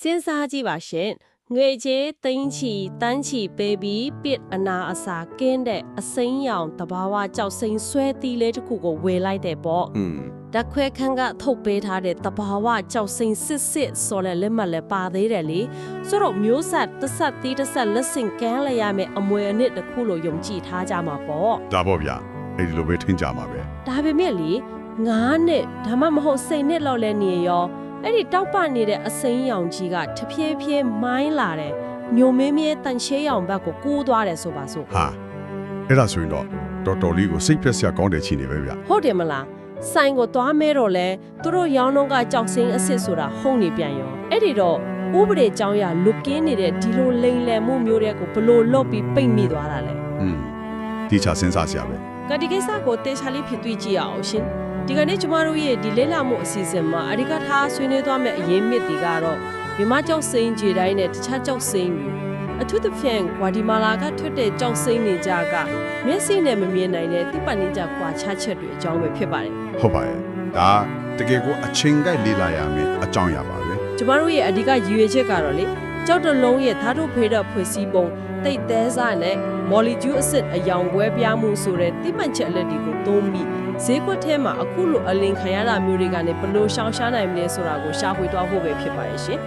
စဉ်းစားကြည့်ပါရှင်ငွေကြေးသိန်းချီတန်းချီပေးပြီးပစ်အနာအစာကင်းတဲ့အစိမ်းရောင်တဘာဝကြောက်စိမ်းဆွဲသီးလေးတစ်ခုကိုဝယ်လိုက်တဲ့ပေါ့ဓာတ်ခွဲခန်းကထုတ်ပေးထားတဲ့တဘာဝကြောက်စိမ်းစစ်ဆိုတဲ့လက်မှတ်လည်းပါသေးတယ်လေဆိုတော့မျိုးဆက်တစ်ဆက်သီးတစ်ဆက်လက်ဆင့်ကမ်းလိုက်ရမယ်အမွေအနှစ်တစ်ခုလိုယုံကြည်ထားကြမှာပေါ့ဒါပေါ့ဗျာအဲ့ဒီလိုပဲထင်ကြမှာပဲဒါပေမဲ့လေ9နှစ်ဒါမှမဟုတ်10နှစ်လောက်လဲနေရောအဲ့ဒီတောက်ပနေတဲ့အစိမ်းရောင်ကြီးကတဖြည်းဖြည်းမိုင်းလာတယ်မျိုးမင်းမြဲတန်ရှဲရောင်ဘက်ကိုကူးသွားတယ်ဆိုပါစို့ဟာအဲ့ဒါဆိုရင်တော့တော်တော်လေးကိုစိတ်ပြက်စရာကောင်းတဲ့ချီနေပဲဗျဟုတ်တယ်မလားဆိုင်ကိုသွားမဲတော့လဲသူတို့ရောင်းတော့ကကြောက်စင်းအစ်စ်ဆိုတာဟုတ်နေပြန်ရောအဲ့ဒီတော့ဥပဒေကြောင်းရလွတ်ကင်းနေတဲ့ဒီလိုလိမ်လည်မှုမျိုးတွေကိုဘလို့လော့ပြီးပိတ်မိသွားတာလဲဒီချစဉ်းစားစရာပဲကဒီကိစ္စကိုတေချာလေးဖြစ်တွေ့ကြည့်အောင်ရှင်ဒီကနေ့ကျမတို့ရဲ့ဒီလေ့လာမှုအစီအစဉ်မှာအဓိကထားဆွေးနွေးသွားမယ့်အရေးမြစ်တွေကတော့မြန်မာကျောက်စိမ်းခြေတိုင်းနဲ့တခြားကျောက်စိမ်းတွေအထူးသဖြင့်ဂွာတီမာလာကထွက်တဲ့ကျောက်စိမ်းတွေကြားကမျက်စိနဲ့မမြင်နိုင်တဲ့တိပတ်နေကြကွာခြားချက်တွေအကြောင်းပဲဖြစ်ပါတယ်ဟုတ်ပါရဲ့ဒါတကယ်ကိုအချိန်ကိုက်လေ့လာရမယ်အကြောင်းရပါပဲကျမတို့ရဲ့အဓိကရည်ရွယ်ချက်ကတော့လေကျောက်တလုံးရဲ့ဓာတုဖေးတဲ့ဖွဲ့စည်းပုံတိတ်သေးစားနဲ့ molecule acid အယောင်ကွဲပြားမှုဆိုတဲ့တိမှန်ချက်အလက်တွေကိုသုံးပြီးဈေးကွက်ထဲမှာအခုလိုအလင်ခံရတာမျိုးတွေကနေဘယ်လိုရှောင်ရှားနိုင်မလဲဆိုတာကိုရှာဖွေသွားဖို့ပဲဖြစ်ပါရဲ့ရှင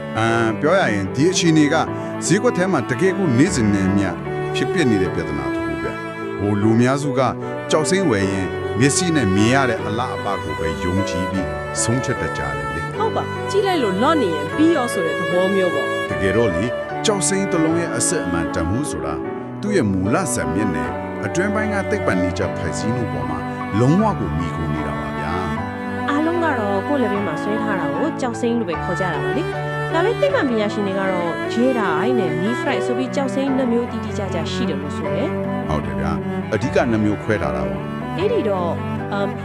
်ပြောရရင်ဒီအခြေအနေကဈေးကွက်ထဲမှာတကယ်ကိုနေစဉ်နဲ့မြဖြစ်ပျက်နေတဲ့ပြဿနာတစ်ခုပဲဟိုလူများစုကကြောက်စိမ့်ဝယ်ရင်မျက်စိနဲ့မြင်ရတဲ့အလားအပကိုပဲယုံကြည်ပြီးဆုံးဖြတ်တတ်ကြတယ်လေဟုတ်ပါကြည့်လိုက်လို့လော့နေရင်ပြီးရောဆိုတဲ့သဘောမျိုးပေါ့တကယ်တော့လေကြောက်စိမ့်တစ်လုံးရဲ့အစစ်အမှန်တမှုဆိုတာသူ့ရဲ့မူလဇာတ်မြစ်နဲ့အတွင်းပိုင်းကသိပ္ပံနည်းကျဖိုက်စည်းမှုပေါ်မှာလုံးဝကိုမိကုန်နေတာပါဗျာအားလုံးကတော့ကိုယ့်လက်ထဲမှာဆွဲထားတာကိုကြောက်စိမ့်လို့ပဲခေါ်ကြတာပါလေဒါပေမဲ့သိပ္ပံပညာရှင်တွေကတော့ဂျေဒါအိုင်းနဲ့နီးဖရိုက်ဆိုပြီးကြောက်စိမ့်နှမျိုးတီးတီးကြကြရှိတယ်လို့ဆိုရယ်ဟုတ်တယ်ဗျာအဓိကနှမျိုးခွဲထားတာပါအဲ့ဒီတော့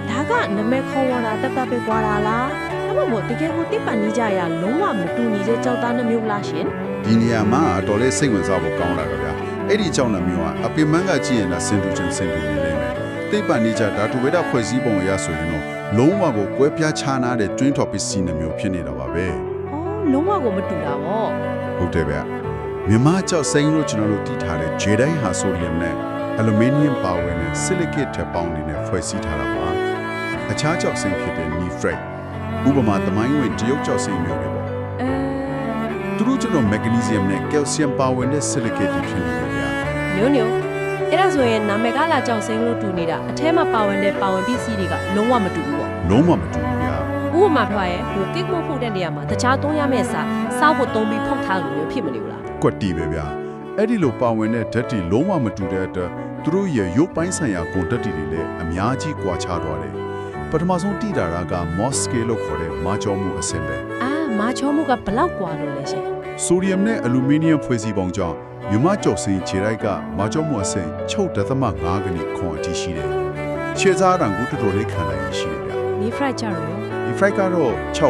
ဒါကနမဲခေါ်ဝတာတက်တက်ပဲကွာတာလားဒါမှမဟုတ်တကယ်ကိုသိပ္ပံနည်းကြရလုံးဝမတူညီတဲ့ကြောက်သားနှမျိုးလားရှင်ဒီနေရာမှာတော်လေးစိတ်ဝင်စားဖို့ကောင်းတာဗျာအဲ့ဒီကြောင့်နှမျိုးကအပင်မန်းကကြည့်ရင်လည်းစင်တူချင်းစင်တူနေလိမ့်မယ်သိပ္ပံနည်းကြဓာတုဝေဒဖွဲ့စည်းပုံအရဆိုရင်တော့လုံးဝကိုကွဲပြားခြားနားတဲ့ twin topic စီနှမျိုးဖြစ်နေတာပါပဲလုံးဝကိုမတူတာပေါ့ဟုတ်တယ်ဗျမြန်မာကျောက်စိမ်းလို့ကျွန်တော်တို့တည်ထားတဲ့ Jedi ဟာဆိုဒီယမ်နဲ့ Aluminium ပါဝင်တဲ့ Silicate ထပ်ပေါင်းနေနဲ့ဖွဲ့စည်းထားတာပါအခြားကျောက်စိမ်းဖြစ်တဲ့ Nifrite ဥပမာသမိုင်းဝင်တရုတ်ကျောက်စိမ်းမျိုးတွေပေါ့သူတို့ကျွန်တော် Magnesium နဲ့ Calcium ပါဝင်တဲ့ Silicate ဖြစ်နေတယ်ဗျမျိုးအဲ့ဒါဆိုရင်နာမည်ကလာကြောက်စိမ်းလို့တူနေတာအထဲမှာပါဝင်တဲ့ပါဝင်ပစ္စည်းတွေကလုံးဝမတူဘူးပေါ့လုံးဝမတူဘူးဗျာဥပမာပြောရရင်ဟိုကိတ်မို့ဖို့တဲ့နေရာမှာတခြားသုံးရမယ့်စားဖို့သုံးပြီးဖောက်ထားလို့မျိုးဖြစ်မနေဘူးလားကွက်တီပဲဗျာအဲ့ဒီလိုပါဝင်တဲ့ဓာတ်တွေလုံးဝမတူတဲ့အတွက်သူတို့ရဲ့ရုပ်ပိုင်းဆိုင်ရာကိုဓာတ်တွေလည်းအများကြီးကွာခြားသွားတယ်ပထမဆုံးတိတာက Mohs scale လို့ခေါ်တဲ့မာချောမှုအဆင့်ပဲမာချောမှုကဘလောက်ကွာလို့လဲရှင်ဆိုဒီယမ်နဲ့အလူမီနီယမ်ဖွဲ့စည်းပုံကြောင့်မြန်မာကျောက်စိမ်းခြေရိုက်ကမာချောမှုအဆင့် 6.5 ခန်းခွန်အထိရှိတယ်ခြေစားတံကူတော်တော်လေးခံနိုင်ရရှိတယ်ဗျာနီဖရိုက်ကြရောနီဖရိုက်ကတော့6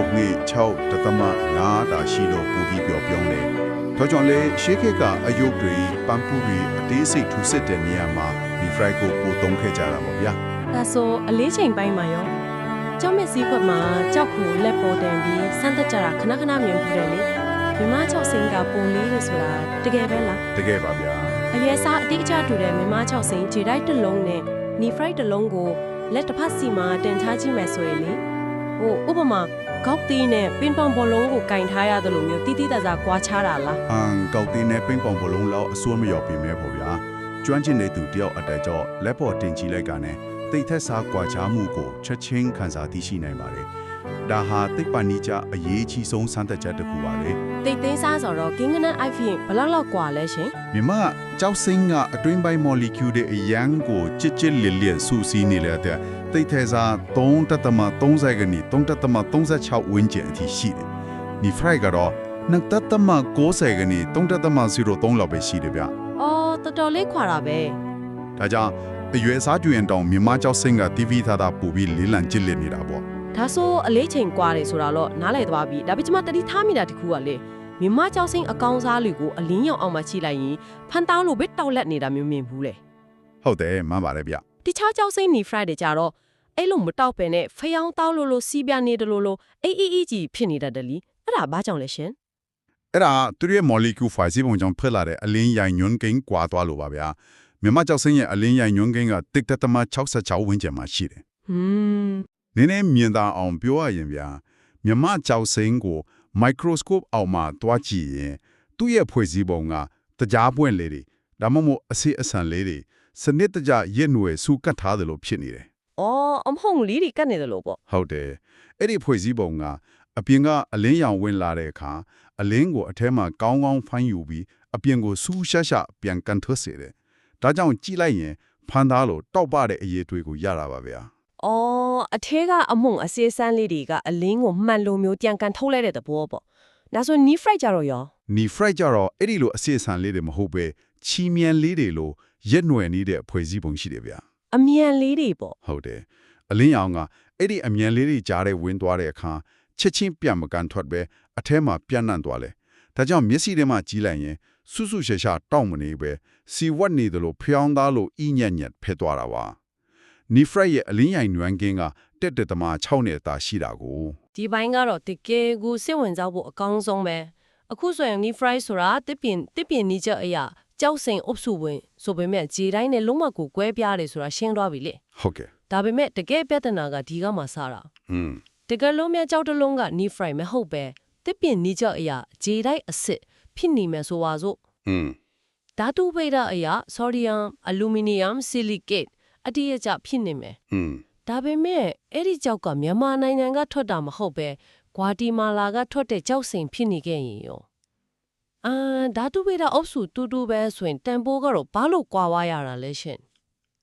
6.5 တာရှိလို့ပူပြီးပြောင်းတယ်ဒါကြောင့်လေရှေးခေတ်ကအယုတ်တွေပန်းပူတွေအသေးစိတ်ထူစစ်တဲ့နေရာမှာနီဖရိုက်ကိုပို့သုံးခဲ့ကြတာပေါ့ဗျာဒါဆိုအလေးချိန်ပိုင်းမှာရောကျောက်မက်စည်းခွက်မှာကြောက်ကိုလက်ပေါ်တင်ပြီးစမ်းသက်ကြတာခဏခဏမြင်ဖူးတယ်လေမြန်မာကျောက်စိမ်းကပုံလေးလို့ဆိုတာတကယ်ပဲလားတကယ်ပါဗျာအရွယ်စားအတိအကျတူတဲ့မြန်မာကျောက်စိမ်းခြေတိုက်တစ်လုံးနဲ့နီဖရိုက်တစ်လုံးကိုလက်တစ်ဖက်စီမှာတင်ထားကြည့်မယ်ဆိုရင်လေဟိုဥပမာကောက်တီးနဲ့ပင်ပေါင်ဘောလုံးကိုကင်ထားရတယ်လို့မျိုးတိတိတသားကွာခြားတာလားကောက်တီးနဲ့ပင်ပေါင်ဘောလုံးလောက်အစိုးမရောက်ပြီမဲပေါ့ဗျာကျွမ်းကျင်တဲ့သူတယောက်အတက်ကြောလက်ပေါ်တင်ကြည့်လိုက်ကနေတိတ်ထက်စားကွာခြားမှုကိုချက်ချင်းခန်းစားသိရှိနိုင်ပါတယ်ဒါဟာသိပ္ပံနည်းကျအရေးကြီးဆုံးစမ်းသပ်ချက်တစ်ခုပါလေတိတ်သိမ်းစားဆိုတော့ကင်းကနန်အိုက်ဖင်ဘလောက်ကွာလဲရှင်မြန်မာကျောက်စိမ်းကအတွင်းပိုင်း molecule တွေအရန်ကိုကြစ်လစ်ဆူစီးနေလေတဲ့တိတ်ထဲစား 3.30 ကနေ 3.36 ဝန်းကျင်အထိရှိတယ်နီဖရိုက်ကတော့ 2.90 ကနေ 3.03 လောက်ပဲရှိတယ်ဗျတော်တော်လေးခွာတာပဲဒါကြောင့်အရွယ်စားတူရင်တောင်မြန်မာကျောက်စိမ်းက TV သားပူပြီးလေးလံကြစ်လစ်နေတာပေါ့ဒါဆိုအလေးချိန်ကွာတယ်ဆိုတာတော့နားလည်သွားပြီဒါပေမဲ့တတိထားမိတာတခုကလေမြန်မာကျောက်စိမ်းအကောင်စားတွေကိုအလင်းရောင်အောင်မှချိလိုက်ရင်ဖန်တောင်းလို့ပဲတောက်လက်နေတာမျိုးမြင်ဘူးလေဟုတ်တယ်မှန်ပါတယ်ဗျတခြားကျောက်စိမ်းနီဖရိုက်တွေကြတော့အဲ့လိုမတောက်ပဲနဲ့ဖျောင်းတောက်လို့စီးပြနေတယ်လို့အေးကြီးဖြစ်နေတတ်တယ်လीအဲ့ဒါဘာကြောင့်လဲရှင် အဲ့ဒါသူရဲ့ molecule ဖွဲ့စည်းပုံကြောင့်ဖြစ်လာတဲ့အလင်းရိုင်ညွန်းကိန်းကွာသွားလို့ပါဗျာမြန်မာကျောက်စိမ်းရဲ့အလင်းရိုင်ညွန်းကိန်းက1.66ဝန်းကျင်မှာရှိတယ်နည်းနည်းမြင်သာအောင်ပြောရရင်ဗျာမြန်မာကျောက်စိမ်းကို microscope အောက်မှာတွားကြည့်ရင်သူ့ရဲ့ဖွဲ့စည်းပုံကတရားပွင့်လေးတွေဒါမှမဟုတ်အစိအဆန်လေးတွေစနစ်တကျရင့်နွယ်စုကတ်ထားတယ်လို့ဖြစ်နေတယ်။အော်အမဟုတ်လေးတွေကတ်နေတယ်လို့ပေါ့။ဟုတ်တယ်။အဲ့ဒီဖွဲ့စည်းပုံကအပြင်ကအလင်းရောင်ဝင်လာတဲ့အခါအလင်းကိုအထဲမှာကောင်းကောင်းဖမ်းယူပြီးအပြင်ကိုစူးရှက်ရှက်ပြန်ကန်ထွက်စေတယ်။ဒါကြောင့်ကြည့်လိုက်ရင်ဖမ်းသားလို့တောက်ပတဲ့အရေးတွေကိုရတာပါဗျာ။အော်အထဲကအမုံအစေးစမ်းလေးတွေကအလင်းကိုမှန်လိုမျိုးပြန်ကန်ထုတ်လိုက်တဲ့သဘောပေါ့။ဒါဆို knee fright ကြတော့ရော knee fright ကြတော့အဲ့ဒီလိုအစေးစမ်းလေးတွေမဟုတ်ပဲချီမြန်လေးတွေလိုရက်နွယ်နေတဲ့ဖွဲ့စည်းပုံရှိတယ်ဗျာ။အမြန်လေးတွေပေါ့။ဟုတ်တယ်။အလင်းရောင်ကအဲ့ဒီအမြန်လေးတွေကြားထဲဝင်သွားတဲ့အခါချက်ချင်းပြန်မကန်ထွက်ပဲအထဲမှာပြန့်နှံ့သွားတယ်။ဒါကြောင့်မျက်စိထဲမှာကြည့်လိုက်ရင်ဆူဆူရှာရှာတောက်မနေပဲစီဝတ်နေတယ်လို့ဖျောင်းသားလို့အညံ့ညက်ဖက်သွားတာပါ။နီဖရက်ရဲ့အလင်းရိုင်နွမ်းကင်းက1.6နဲ့တာရှိတာကိုဒီပိုင်းကတော့တကယ်ကိုစိတ်ဝင်စားဖို့အကောင်းဆုံးပဲ။အခုဆိုရင်နီဖရက်ဆိုတာတစ်ပင်နီးချက်အရာကြောက်စိန်အုပ်စုဝင်ဆိုပေမဲ့ဂျေတိုင်းနဲ့လုံးဝကိုကွဲပြားတယ်ဆိုတာရှင်းသွားပြီလေ။ဟုတ်ကဲ့။ဒါပေမဲ့တကယ်ပြဿနာကဒီကမှစတာ။တကယ်လို့မြကြောက်တလုံးကနီဖရိုင်မဟုတ်ပဲတစ်ပင်နီးချက်အရာဂျေတိုင်းအစ်စ်ဖြစ်နေမယ်ဆိုပါစို့ဓာတုဗေဒအရာဆိုဒီယမ်အလူမီနီယမ်ဆီလီကေတ်အတိအကျဖြစ်နေမယ်ဒါပေမဲ့အဲ့ဒီကြောက်ကမြန်မာနိုင်ငံကထွက်တာမဟုတ်ပဲဂွာတီမာလာကထွက်တဲ့ကြောက်စိန်ဖြစ်နေခဲ့ရင်ရောဓာတုဗေဒအုပ်စုတူတူပဲဆိုရင်တန်ဖိုးကတော့ဘာလို့ကွာဝါရတာလဲရှင်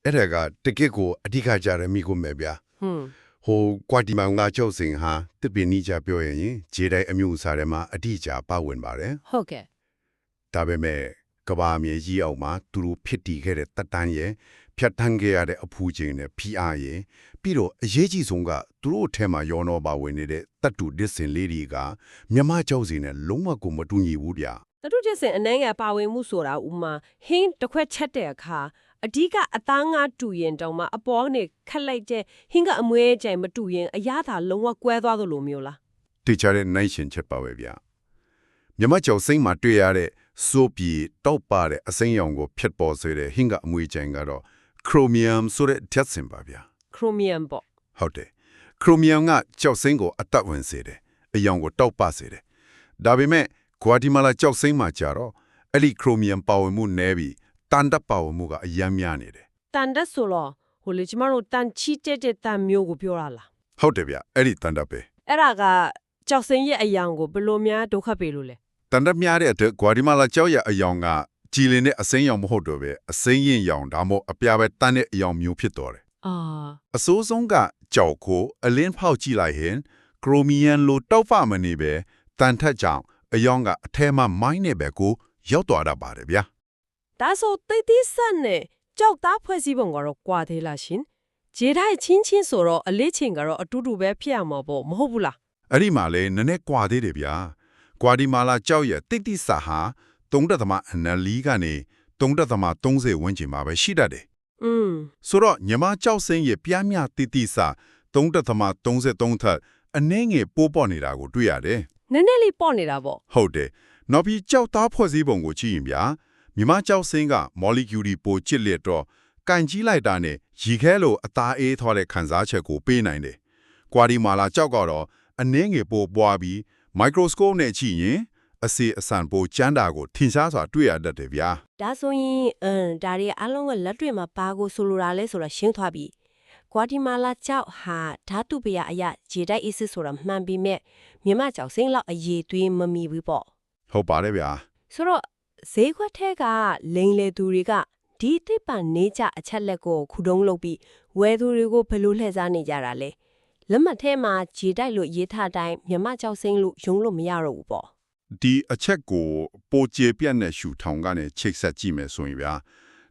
အဲ့ဒါကတကယ့်ကိုအဓိကကြရမိကိုမဲ့ဗျာဟိုကွာတီမာငါကြောက်စိန်ဟာတစ်ပင်နီးကြပြောရင်ဂျေတိုင်းအမျိုးအစားထဲမှာအဓိကပါဝင်ပါတယ်ဟုတ်ကဲ့ဒါပေမဲ့ကဘာမြေကြီးအောင်မှာသူတို့ဖြစ်တည်ခဲ့တဲ့တက်တန်းရဲ့ဖြတ်ထန်းခဲ့ရတဲ့အဖူးချင်းနဲ့ PR ရဲ့ပြီးတော့အရေးကြီးဆုံးကသူတို့အထက်မှာရောနောပါဝင်နေတဲ့တတ်တူဒစ်စင်လေးတွေကမြမကြောက်စီနဲ့လုံးဝကိုမတူညီဘူးဗျာတတ်တူဒစ်စင်အနှဲငယ်ပါဝင်မှုဆိုတာဥမာဟင်းတစ်ခွက်ချက်တဲ့အခါအဓိကအသားငါတူရင်တောင်မှအပေါ်ကနေခက်လိုက်တဲ့ဟင်းကအမွေးကြိုင်မတူရင်အရသာလုံးဝကွဲသွားသလိုမျိုးလားတေချာတဲ့နိုင်ရှင်ချက်ပါပဲဗျာမြမကြောက်စိမ့်မှာတွေ့ရတဲ့ဆိုပီတောက်ပါတဲ့အစိမ်းရောင်ကိုဖြတ်ပေါ်စေတဲ့ဟင်းကအမွေးကြိုင်ကတော့ခရိုမီယမ်ဆိုတဲ့ဓာတ်စင်ပါဗျာခရိုမီယမ်ပေါ့ဟုတ်တယ်ခရိုမီယမ်ကကြောက်စိမ့်ကိုအသက်ဝင်စေတယ်အယောင်ကိုတောက်ပစေတယ်ဒါပေမဲ့ဂွာတီမာလာကြောက်စိမ့်မှာကြတော့အဲ့ဒီခရိုမီယမ်ပါဝင်မှုနည်းပြီးတန်တက်ပါဝင်မှုကအယမ်းများနေတယ်တန်တက်ဆိုတော့ဟိုလေကျမတို့တန်ချီတဲ့တန်မျိုးကိုပြောရလားဟုတ်တယ်ဗျအဲ့ဒီတန်တက်ပဲအဲ့ဒါကကြောက်စိမ့်ရဲ့အယောင်ကိုဘယ်လိုများဒုက္ခပေးလို့လဲတန်တက်များတဲ့အတွက်ဂွာတီမာလာကြောက်ရဲ့အယောင်ကကြည်လင်တဲ့အစိမ်းရောင်မဟုတ်တော့ပဲအစိမ်းရင်ရောင်ဒါမှမဟုတ်အပြာပဲတန်းတဲ့အယောင်မျိုးဖြစ်တော့တယ်အစိုးဆုံးကကြောက်ကိုအလင်းဖောက်ကြည့်လိုက်ရင်ခရိုမီယမ်လိုတောက်ဖမနေပဲတန်ထက်ကြောင်အယောင်ကအထဲမှာမိုင်းနေပဲကိုရောက်သွားတာပါတယ်ဗျာဒါဆိုတိတ်တိဆန်နဲ့ကြောက်သားဖွဲ့စည်းပုံကတော့ကွာသေးလားရှင်ဂျေတိုင်းချင်းဆိုတော့အလေးချင်းကတော့အတူတူပဲဖြစ်ရမှာပေါ့မဟုတ်ဘူးလားအဲ့ဒီမှာလေနည်းနည်းကွာသေးတယ်ဗျာဂွာတီမာလာကြောက်ရဲ့တိတ်တိဆာဟာ3.အနလီကနေ3.30ဝန်းကျင်မှာပဲရှိတတ်တယ်ဆိုတော့ညီမကြောက်စိမ့်ရဲ့ပြားမြတိတိဆာ3.33ထက်အနည်းငယ်ပိုးပေါက်နေတာကိုတွေ့ရတယ်နည်းနည်းလေးပေါက်နေတာပေါ့ဟုတ်တယ်နောက်ပြီးကြောက်သားဖွဲ့စည်းပုံကိုကြည့်ရင်ဗျာမြမကြောက်စိမ့်က molecule ပိုချစ်လက်တော့ကန်ကြီးလိုက်တာနဲ့ရီခဲလိုအသားအေးထွားတဲ့ခံစားချက်ကိုပေးနိုင်တယ်ဂွာတီမာလာကြောက်ကတော့အနည်းငယ်ပိုးပွားပြီး microscope နဲ့ကြည့်ရင်အစီအစံပိုကျန်းတာကိုထင်ရှားစွာတွေ့ရတတ်တယ်ဗျာဒါဆိုရင်ဒါတွေအလုံးကလက်တွေ့မှာပါကိုဆိုလိုတာလဲဆိုတာရှင်းသွားပြီဂွာတီမာလာကြောက်ဟာဓာတုပယအရာဂျေတိုက်အစ်စ်ဆိုတာမှန်ပြီးမဲ့မြန်မာကြောက်စိမ့်လောက်အရေးသွေးမမီဘူးပေါ့ဟုတ်ပါတယ်ဗျာဆိုတော့ဈေးခွက်ထဲကလိန်လေသူတွေကဒီသိပ္ပံနေကြအချက်လက်ကိုခုတုံးလုပ်ပြီးဝယ်သူတွေကိုဘယ်လိုလှည့်စားနေကြတာလဲလက်မှတ်ထဲမှာဂျေတိုက်လို့ရေးထားတိုင်းမြန်မာကြောက်စိမ့်လို့ယုံလို့မရတော့ဘူးပေါ့ဒီအချက်ကိုပိုကျေပြတ်တဲ့ရှူထောင်ကနေချိတ်ဆက်ကြည့်မယ်ဆိုရင်ဗျာ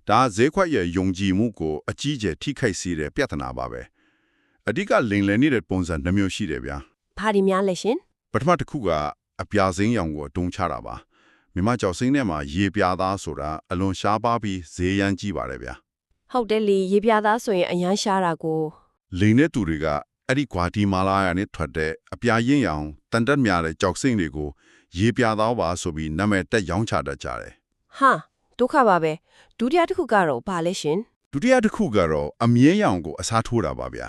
ဒါဈေးခွက်ရဲ့ယုံကြည်မှုကိုအကြီးကျယ်ထိခိုက်စေတဲ့ပြဿနာပါပဲအဓိကလိန်လည်နေတဲ့ပုံစံနှမျိုးရှိတယ်ဗျာဘာဒီများလဲရှင်ပထမတစ်ခုကအပြာစိမ်းရောင်ကိုတုံးချတာပါမြန်မာကြောက်စိမ်းထဲမှာရေပြာသားဆိုတာအလွန်ရှားပါပြီးဈေးရမ်းကြီးပါတယ်ဗျာဟုတ်တယ်လေရေပြာသားဆိုရင်အရန်ရှားတာကိုလိန်တဲ့သူတွေကအဲ့ဒီဂွာတီမာလာကနေထွက်တဲ့အပြာရင်းရောင်တန်တက်များတဲ့ကြောက်စိမ်းတွေကို ရေပြသားပါဆိုပြီးနာမည်တက်ရောင်းချတတ်ကြတယ် ဟာဒုက္ခပါပဲဒုတိယတစ်ခုကတော့ဘာလဲရှင် ဒုတိယတစ်ခုကတော့အမြဲရောင်ကိုအစားထိုးတာပါဗျာ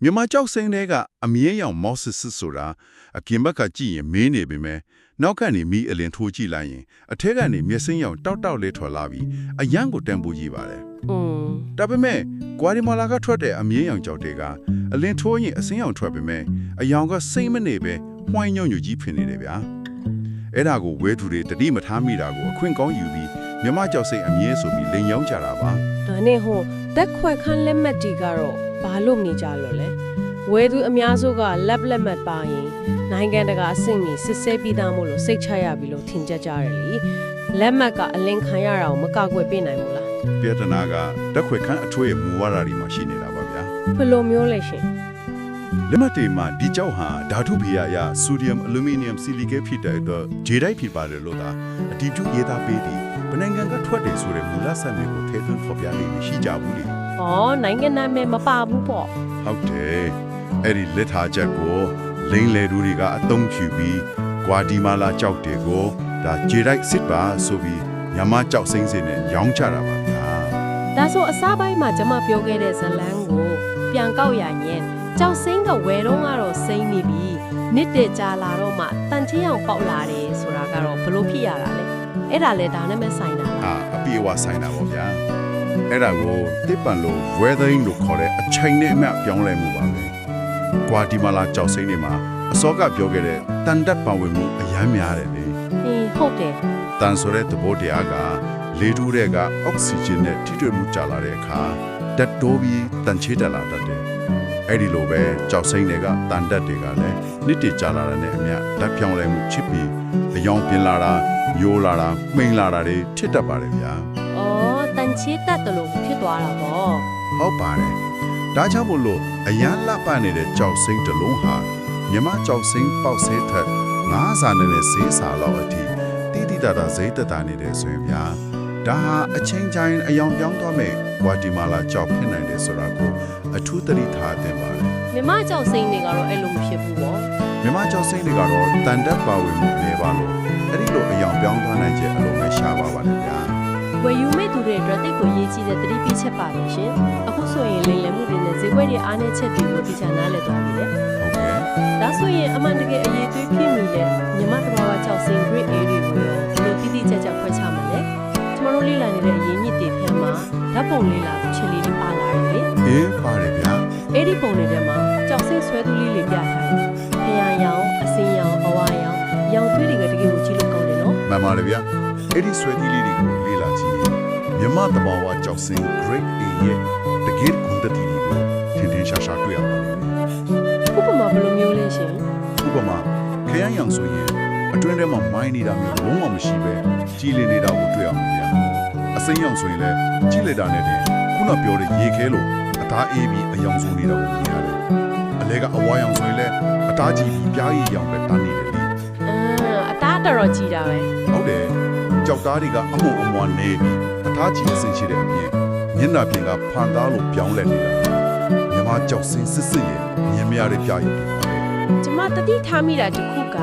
မြန်မာကြောက်စိမ်းတွေကအမြဲရောင်မော့စစ်ဆိုတာအကင်ဘက်ကကြည့်ရင်မင်းနေပေမဲ့နောက်ကနေမီးအလင်ထိုးကြည့်လိုက်ရင်အထက်ကနေမျက်စိရောင်တောက်တောက်လေးထွက်လာပြီးအရန်ကိုတန်ဖိုးကြီးပါတယ်ဒါပေမဲ့ဂွာတီမာလာကထွက်တဲ့အမြဲရောင်ကြောက်တွေကအလင်ထိုးရင်အစင်းရောင်ထွက်ပေမဲ့အယောင်ကစိမ့်မနေပဲမှိုင်းညွန့်ညူကြီးဖြစ်နေတယ်ဗျာအဲ့ဒါကိုဝဲသူတွေတတိမထားမိတာကိုအခွင့်ကောင်းယူပြီးမြမကြောက်စိတ်အမြဲဆိုပြီးလိန်ရောင်းကြတာပါဒါနဲ့ဟိုတက်ခွဲခန်းလက်မှတ်တီကတော့ဘာလို့နေကြလို့လဲဝဲသူအများစုကလက်မှတ်ပါရင်နိုင်ငံတကာအဆင့်ကြီးစစ်ဆေးပြီးသားမို့လို့စိတ်ချရပြီလို့ထင်ကြကြတယ်လေလက်မှတ်ကအလင်းခံရတာကိုမကကွယ်ပေးနိုင်ဘူးလားပြဿနာကတက်ခွဲခန်းအထွေးမူဝါဒတွေမှာရှိနေတာပါဗျာဘယ်လိုမျိုးလဲရှင်လက်မှတ်တွေမှာဒီကြောက်ဟာဓာတုဖိအားရဆိုဒီယမ်အလူမီနီယမ်ဆီလီကေဖြစ်တဲ့အတွက်ဂျေတိုက်ဖြစ်ပါတယ်လို့သာအတီးတူရေးသားပေးပြီးဘယ်နိုင်ငံကထွက်တယ်ဆိုတဲ့မူလဆက်မျိုးကိုထည့်သွင်းဖော်ပြလေးမရှိကြဘူးလေဩနိုင်ငံနာမည်မပါဘူးပေါ့ဟုတ်တယ်အဲ့ဒီလက်ထားချက်ကိုလိန်လေသူတွေကအသုံးပြုပြီးဂွာတီမာလာကြောက်တွေကိုဒါဂျေတိုက်စစ်ပါဆိုပြီးမြန်မာကြောက်စိမ့်စင်နဲ့ရောင်းချတာပါဗျာဒါဆိုအစားပိုင်းမှာကျွန်မပြောခဲ့တဲ့ဇလန်းကိုပြန်ကောက်ရရင်ကြောက်စိမ့်ကဝယ်တော့ကတော့စိမ့်နေပြီနှစ်တကြာလာတော့မှတန်ချင်းအောင်ပေါက်လာတယ်ဆိုတာကတော့ဘလို့ဖြစ်ရတာလဲအဲ့ဒါလဲဒါနဲ့ပဲဆိုင်တာလားအပြေဝဆိုင်တာပေါ့ဗျာအဲ့ဒါကိုတစ်ပန်လို့ weathering လို့ခေါ်တဲ့အချိန်နဲ့အမျှပြောင်းလဲမှုပါပဲဂွာတီမာလာကြောက်စိမ့်တွေမှာအစောကပြောခဲ့တဲ့တန်တက်ပါဝင်မှုအများများတယ်လေဟုတ်တယ်တန်ဆိုတဲ့သဘောတရားကလေတူးတွေကအောက်ဆီဂျင်နဲ့ထိတွေ့မှုကျလာတဲ့အခါဓာတ်တိုးပြီးတန်ချေတက်လာတတ်တယ်အဲ့ဒီလိုပဲကြောက်စိမ့်တွေကတန်တက်တွေကလည်းနှစ်တည်ကျလာတဲ့နဲ့အမျှဓာတ်ပြောင်းလဲမှုချစ်ပြီးအယောင်ပြင်းလာတာညိုးလာတာမှိန်လာတာတွေဖြစ်တတ်ပါတယ်ဗျာ။အော်တန်ချေတက်တယ်လို့ဖြစ်သွားတာပေါ့။ဟုတ်ပါတယ်။ဒါကြောင့်မို့လို့အရန်လှပနေတဲ့ကြောက်စိမ့်တစ်လုံးဟာမြမကြောက်စိမ့်ပေါက်ဆဲထက်ငါးစာနဲ့ဆေးစာလောက်အထိတိတိတတာဈေးတက်တာနေတယ်ဆိုရင်ဗျာဒါဟာအချင်းချင်းအယောင်ပြောင်းသွားမဲ့ဂွာတီမာလာကြောက်ဖြစ်နိုင်တယ်ဆိုတာကိုအထူးသတိထားသင့်ပါတယ်မြမကြောက်စိမ့်တွေကတော့အဲ့လိုမဖြစ်ဘူးပေါ့မြမကြောက်စိမ့်တွေကတော့တန်တက်ပါဝင်မှုနေပါလို့အဲ့ဒီလိုအယောင်ပြောင်းသွားနိုင်ခြင်းအလိုပဲရှားပါပါတယ်ဗျာဝယ်ယူမဲ့သူတွေအတွက်တိတ်ကိုရေးကြည့်တဲ့သတိပေးချက်ပါလို့ရှင်အခုဆိုရင်လိမ်လည်မှုတွေနဲ့ဈေးကွက်တွေအားနည်းချက်တွေကိုသိချနားလည်သွားပြီလေဟုတ်ကဲ့ဒါဆိုရင်အမှန်တကယ်အရေးသွေးဖြစ်မိတဲ့မြမသဘာဝကြောက်စိမ့် grade A တွေကိုရောဘယ်လိုတိတိကျကျဖွဲ့ချမှာလဲကျမတို့လေ့လာနေတဲ့အရေးမြစ်တွေထဲမှာဓာတ်ပုံလေ့လာချစ်လေးတွေပါလာတယ်လေအေးပါတယ်ဗျာအဲ့ဒီပုံတွေထဲမှာကြောက်စိမ့်ဆွဲသူလေးတွေပြထားတယ်ခရံရောင်အစင်းရောင်အဝါရောင်ရောင်သွေးတွေကတကယ်ကိုကြည့်လို့ကောင်းတယ်နော်မှန်ပါတယ်ဗျာအဲ့ဒီဆွဲသီးလေးတွေကိုလေ့လာကြည့်မြမသဘာဝကြောက်စိမ့် grade A ရဲ့တကယ်ကွန်တတီတွေကိုထင်ထင်ရှားရှားတွေ့ရပါလိမ့်မယ်ဥပမာဘယ်လိုမျိုးလဲရှင်ဥပမာခရံရောင်ဆိုရင်အတွင်းထဲမှာမိုင်းနေတာမျိုးလုံးဝမရှိပဲကြီးလေနေတာကိုတွေ့အောင်ဗျာအစိမ်းရောင်ဆိုရင်လည်းကြီးလေတာနဲ့တည်းခုနပြောတဲ့ရေခဲလို့အသားအေးပြီးအယောင်ဆိုးနေတာကိုမြင်ရတယ်အလဲကအဝါရောင်ဆိုရင်လည်းအသားကြီးပြီးပြားရည်ရောင်ပဲတန်းနေတယ်လေအသားတော်တော်ကြီးတာပဲဟုတ်တယ်ကြောက်သားတွေကအမုံအမွားနေပြီးအသားကြီးအစင်ရှိတဲ့အပြင်မျက်နှာပြင်ကဖန်သားလို့ပြောင်းလဲနေတာမြမကြောက်စင်းစစ်စစ်ရဲ့မြင်မရတဲ့ပြားရည်ကျမတတိထားမိတာတခုက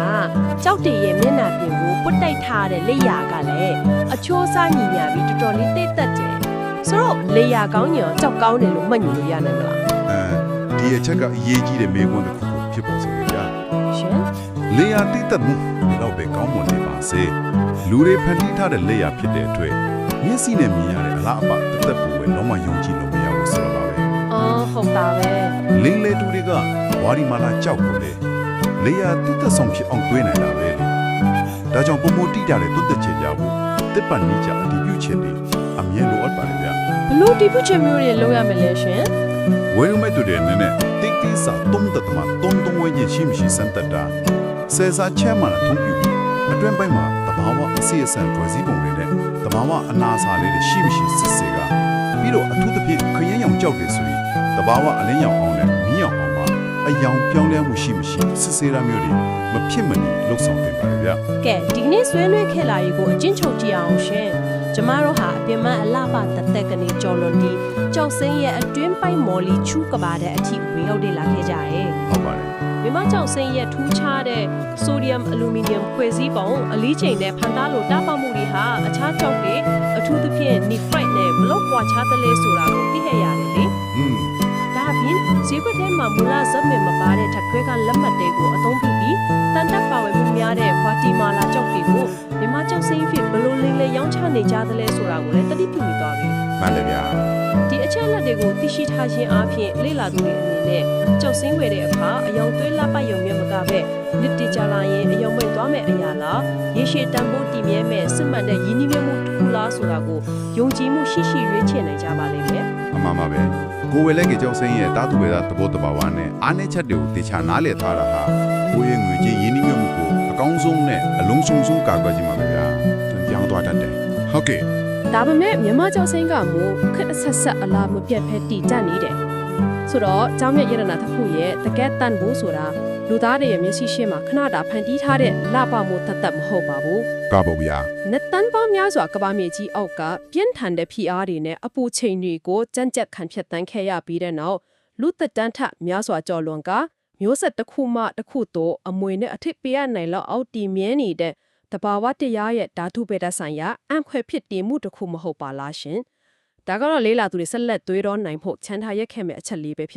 ကြောက်တည်ရဲ့မျက်နှာပြင်ကိုပုတ်တိုက်ထားတဲ့လက်ရာကလည်းအချိုးစားညီညာပြီးတော်တော်လေးတိတ်တက်တယ်ဆိုတော့လက်ရာကောင်းညောကြောက်ကောင်းတယ်လို့မှတ်ယူလို့ရနိုင်မလားဒီအချက်ကအရေးကြီးတဲ့မေးခွန်းတစ်ခုကိုဖြစ်ပေါ်စေတယ်ဗျာရှင်လက်ရာတိတ်တက်မှုတော့ပဲကောင်းမွန်နေပါစေလူတွေဖန်တီးထားတဲ့လက်ရာဖြစ်တဲ့အတွက်မျက်စိနဲ့မြင်ရတဲ့အလားအပါတစ်သက်ကိုပဲလုံးဝယုံကြည်လို့မရဘူးဆိုတော့ပါပဲဟုတ်တာပဲလင်းလေတူတွေကဝါဒီမာလာကြောက်ကိုလေလေယာတိတက်ဆောင်ဖြစ်အောင်တွေးနိုင်တာပဲလေဒါကြောင့်ပုံမတိတာတဲ့တွတ်တက်ချေကြဘူးတစ်ပန်နီးကြအတီးပြုချက်တွေအမြဲလိုအပ်ပါလေဗျာဘလို့တီးပြုချက်မျိုးတွေလုပ်ရမလဲရှင်ဝယ်မဲ့တူတဲ့နည်းနဲ့တိတ်တိစာတုံးတက်မှာတုံးတုံးဝဲချင်းရှိမရှိစမ်းတက်တာဆယ်စာချဲမှန်ထုံးပြပြီးအတွင်းပိုင်းမှာတဘာဝအစီအစံဖွဲ့စည်းပုံတွေနဲ့တဘာဝအနာစာလေးတွေရှိမရှိစစ်စေကပြီးတော့အထူးသဖြင့်ခရမ်းရောင်ကြောက်တယ်ဆိုရင်တဘာဝအလင်းရောင်အောင်နဲ့မီးရောင်အောင်မှာအယောင်ပြောင်းလဲမှုရှိမရှိစစ်စေးတာမျိုးတွေမဖြစ်မနေလှုပ်ဆောင်ပေးပါလေဗျာကဲဒီနေ့ဆွေးနွေးခဲ့လာရေးကိုအချင်းချုပ်ကြည့်အောင်ရှင်ကျမတို့ဟာအပြင်မအလှပတက်တက်ကနေကြော်လွန်ဒီကြောက်စိမ့်ရဲ့အတွင်းပိုင်းမော်လီချူးကဘာတဲ့အထိဝေရောက်လာခဲ့ကြတယ်ဟုတ်ပါတယ်မြ မြန်မာကျောက်စိမ်းရဲ့ထူးခြားတဲ့ဆိုဒီယမ်အလူမီနီယမ်ဖွဲ့စည်းပုံအလီချိန်နဲ့ဖန်သားလိုတားပေါက်မှုတွေဟာအခြားကျောက်တွေအထူးသဖြင့် nitrite နဲ့ဘလော့ကွာခြားတယ်လဲဆိုတာကိုသိခဲ့ရတယ်လေဒါအပြင်ဈေးကွက်ထဲမှာမူလဇက်မြင်မပါတဲ့ထက်ခွဲကလက်မှတ်တွေကိုအသုံးပြုပြီးတန်တက်ပါဝင်မှုများတဲ့ဂွာတီမာလာကျောက်တွေကိုမြန်မာကျောက်စိမ်းဖြစ်ဘလို့လင်းလဲရောင်းချနေကြတယ်လဲဆိုတာကိုလည်းတတိပြုမိသွားပြီမှန်တယ်ဗျာဒီအချက်လက်တွေကိုသိရှိထားခြင်းအပြင်လေ့လာသူတွေအနေနဲ့ကြောက်စင်းဝယ်တဲ့အခါအယောင်သွေးလက်ပတ်ယုံမြတ်မကပဲနှစ်တကြလာရင်အယောင်မိတ်သွားမဲ့အရာလားရေရှည်တန်ဖိုးတည်မြဲမဲ့စစ်မှန်တဲ့ရင်းနှီးမြှုပ်မှုတစ်ခုလားဆိုတာကိုယုံကြည်မှုရှိရှိရွေးချယ်နိုင်ကြပါလိမ့်မယ်အမှန်ပါပဲကိုယ်ဝယ်လက်ကေကြောက်စိမ်းရဲ့တားသူပဲသားသဘောတဘာဝနဲ့အားနည်းချက်တွေကိုတေချာနားလည်ထားတာဟာကိုယ့်ရဲ့ငွေကြေးရင်းနှီးမြှုပ်မှုကိုအကောင်းဆုံးနဲ့အလုံးစုံဆုံးကာကွယ်ခြင်းပါပဲဗျာပြောင်းသွားတတ်တယ်ဟုတ်ကဲ့ဒါပေမဲ့မြန်မာကျောက်စိမ်းကမို့ခက်အဆက်ဆက်အလားမပြတ်ဖက်တည်ကြနေတယ်ဆိုတော့ကျောင်းမြတ်ရတနာတစ်ခုရဲ့တကယ်တန်ဖို့ဆိုတာလူသားတွေရဲ့မျက်စိရှေ့မှာခဏတာဖန်တီးထားတဲ့လပမှုတသက်မဟုတ်ပါဘူးကပါဗျာနှစ်တန်းပေါင်းများစွာကဘာမြေကြီးအောက်ကပြင်းထန်တဲ့ဖိအားတွေနဲ့အပူချိန်တွေကိုကြမ်းကြက်ခံဖြတ်တန်းခဲ့ရပြီးတဲ့နောက်လူသက်တန်းထများစွာကြော်လွန်ကမျိုးဆက်တစ်ခုမှတစ်ခုတော့အမွေနဲ့အထစ်ပေးရနိုင်လောက်အောက်တည်မြဲနေတဲ့တဘာဝတရားရဲ့ဓာတုပေဒဆိုင်ရာအံခွဲဖြစ်တည်မှုတစ်ခုမဟုတ်ပါလားရှင်ဒါကတော့လေးလာသူတွေဆက်လက်သွေးတော့နိုင်ဖို့ချန်ထားရက်ခဲ့မဲ့အချက်လေးပဲဖြစ်